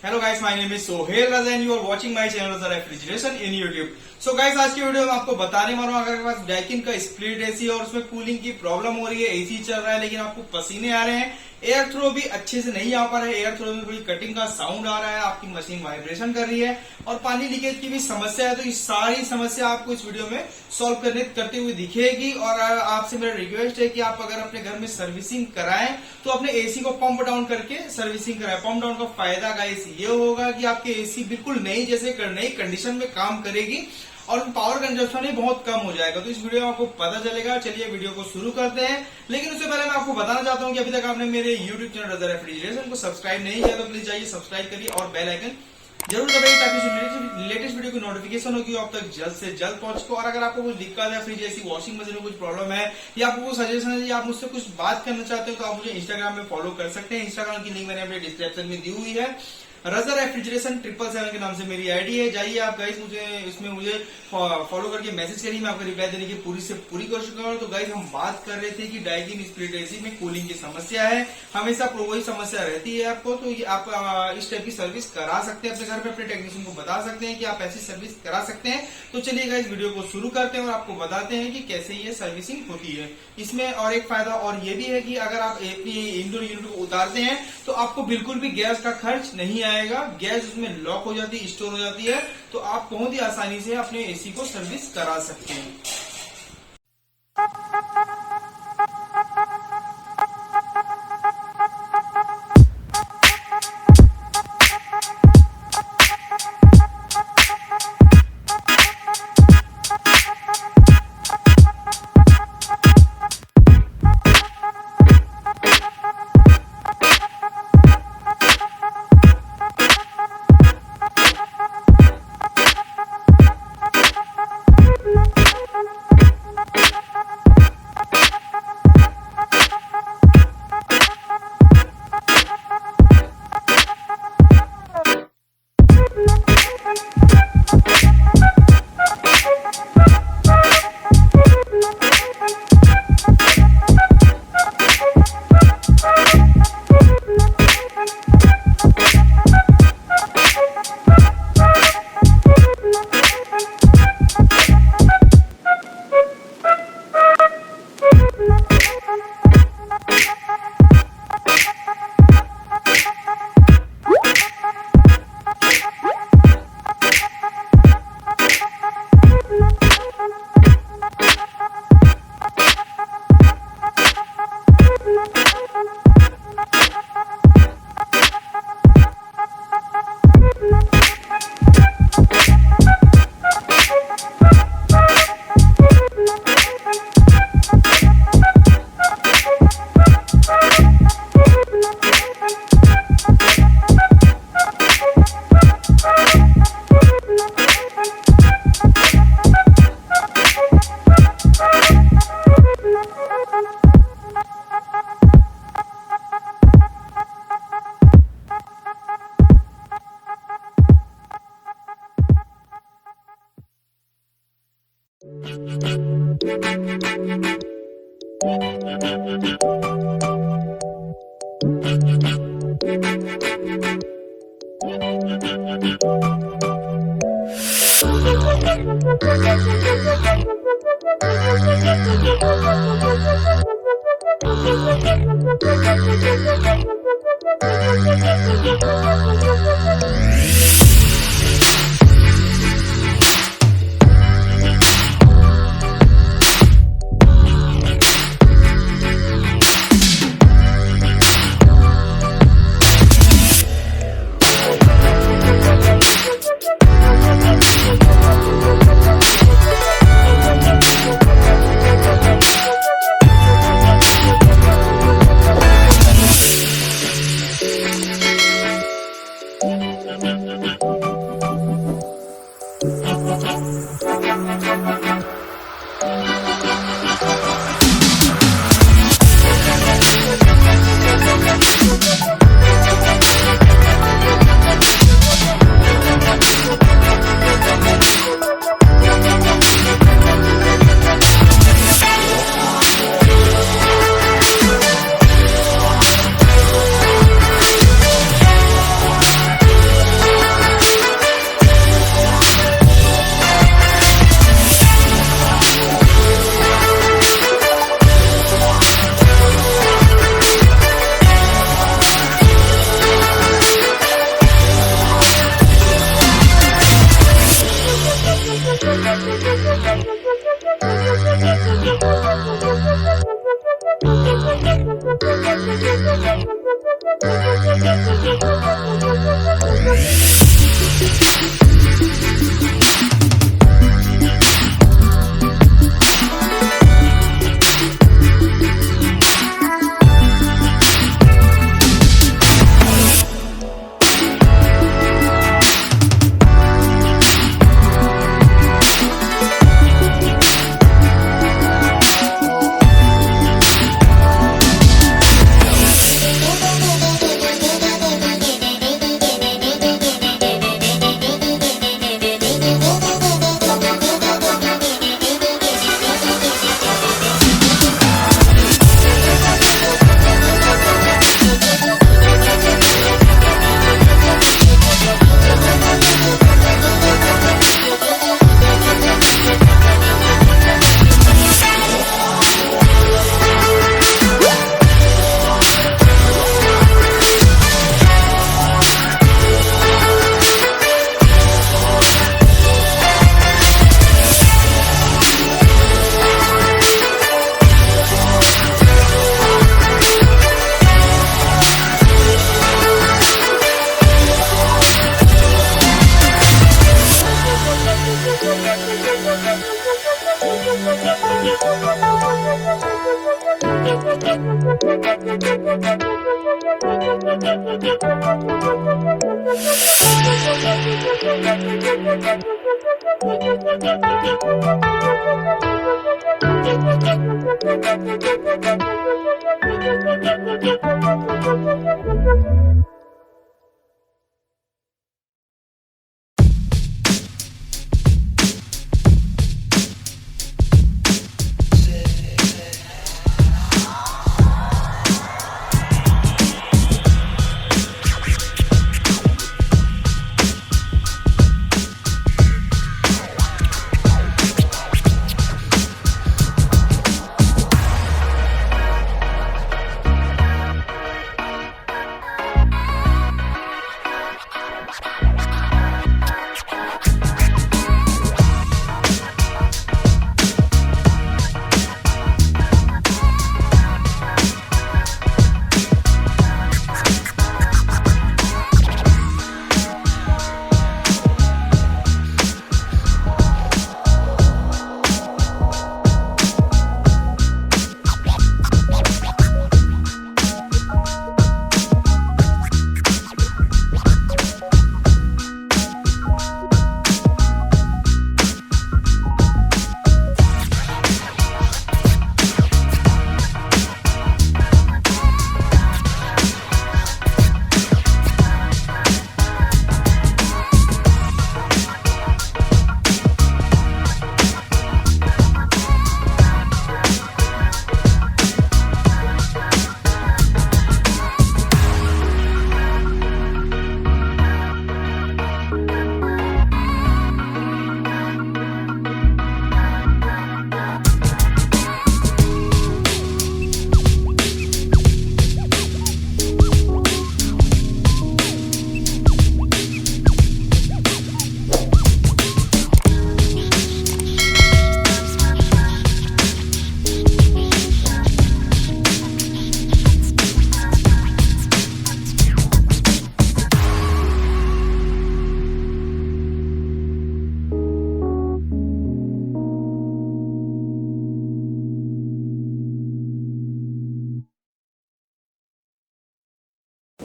Hello guys, my name is Sohail Raja and you are watching my channel Raza refrigeration in YouTube. So guys, आज की video में आपको बताने वाला हूँ, अगर आपके पास डाइकिन का स्प्लिट एसी और उसमें कूलिंग की प्रॉब्लम हो रही है, एसी चल रहा है लेकिन आपको पसीने आ रहे हैं, एयर थ्रो भी अच्छे से नहीं आ पा रहा है, एयर थ्रो में थोड़ी कटिंग का साउंड आ रहा है, आपकी मशीन वाइब्रेशन कर रही है और पानी लीकेज की भी समस्या है, तो ये सारी समस्या आपको इस वीडियो में सॉल्व करते हुए दिखेगी। और आपसे मेरा रिक्वेस्ट है कि आप अगर अपने घर में सर्विसिंग कराएं तो अपने एसी को पंप डाउन करके सर्विसिंग कराएं। पंप डाउन का फायदा गाइस ये होगा कि आपके एसी बिल्कुल नई जैसे नई कंडीशन में काम करेगी और पावर कंजप्शन भी बहुत कम हो जाएगा। तो इस वीडियो में आपको पता चलेगा। चलिए वीडियो को शुरू करते हैं, लेकिन उससे पहले मैं आपको बताना चाहता हूं कि अभी तक आपने मेरे यूट्यूब चैनल रजा रेफ्रिजरेशन को सब्सक्राइब नहीं किया तो प्लीज जाइए सब्सक्राइब करिए और बेल आइकन जरूर दबाइए ताकि लेटेस्ट वीडियो की नोटिफिकेशन होगी आप तक जल्द से जल्द पहुंच को। और अगर आपको कुछ दिक्कत है, फ्रिज जैसी वॉशिंग मशीन में कुछ प्रॉब्लम है या आपको कुछ सजेशन है या आप मुझसे कुछ बात करना चाहते हो तो आप मुझे इंस्टाग्राम में फॉलो कर सकते हैं। इंस्टाग्राम की लिंक मैंने अपने डिस्क्रिप्शन में दी हुई है। रजा रेफ्रिजरेशन 777 के नाम से मेरी आईडी है। जाइए आप गाइस मुझे फॉलो करके मैसेज करिए, मैं आपको रिप्लाई देने की पूरी से पूरी कोशिश करूंगा। तो गाइस, हम बात कर रहे थे कि डाइकिन स्प्लिट एसी में कूलिंग की समस्या है, हमेशा वही समस्या रहती है आपको, तो ये आप इस टाइप की सर्विस करा सकते हैं अपने घर पे, अपने टेक्नीशियन को बता सकते हैं कि आप ऐसी सर्विस करा सकते हैं। तो चलिए गाइस, वीडियो को शुरू करते हैं और आपको बताते हैं कि कैसे ये सर्विसिंग होती है। इसमें और एक फायदा और ये भी है कि अगर आप अपनी इंडोर यूनिट को उतारते हैं तो आपको बिल्कुल भी गैस का खर्च नहीं आएगा, गैस उसमें लॉक हो जाती है, स्टोर हो जाती है, तो आप बहुत ही आसानी से अपने एसी को सर्विस करा सकते हैं।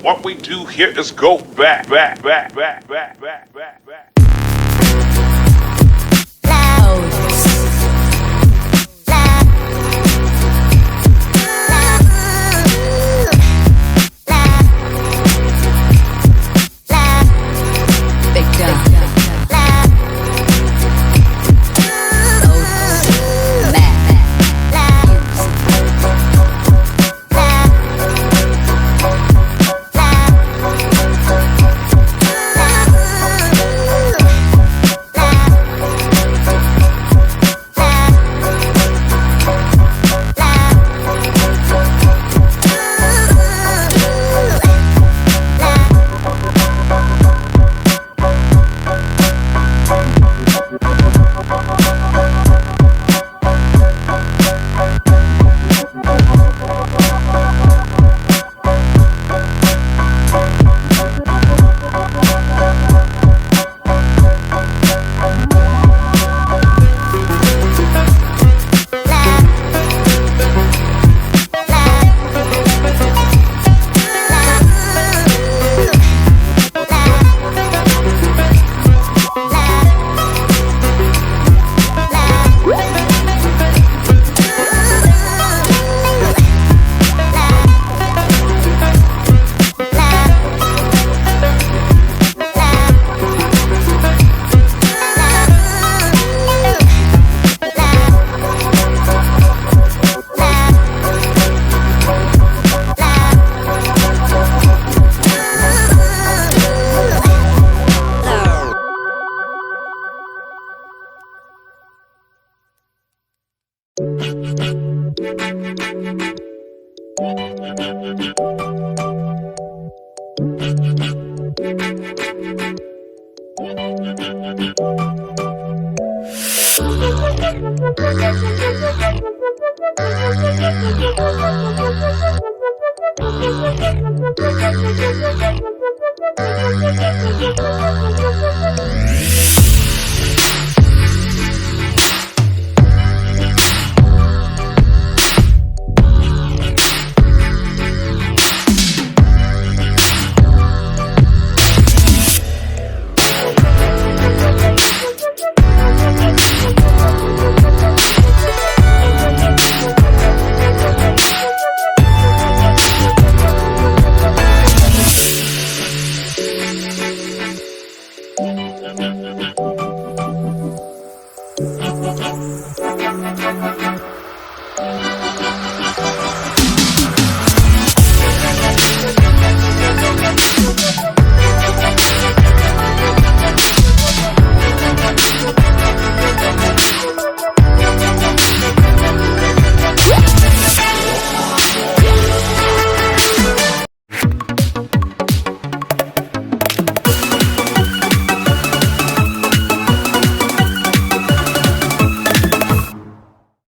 What we do here is go back.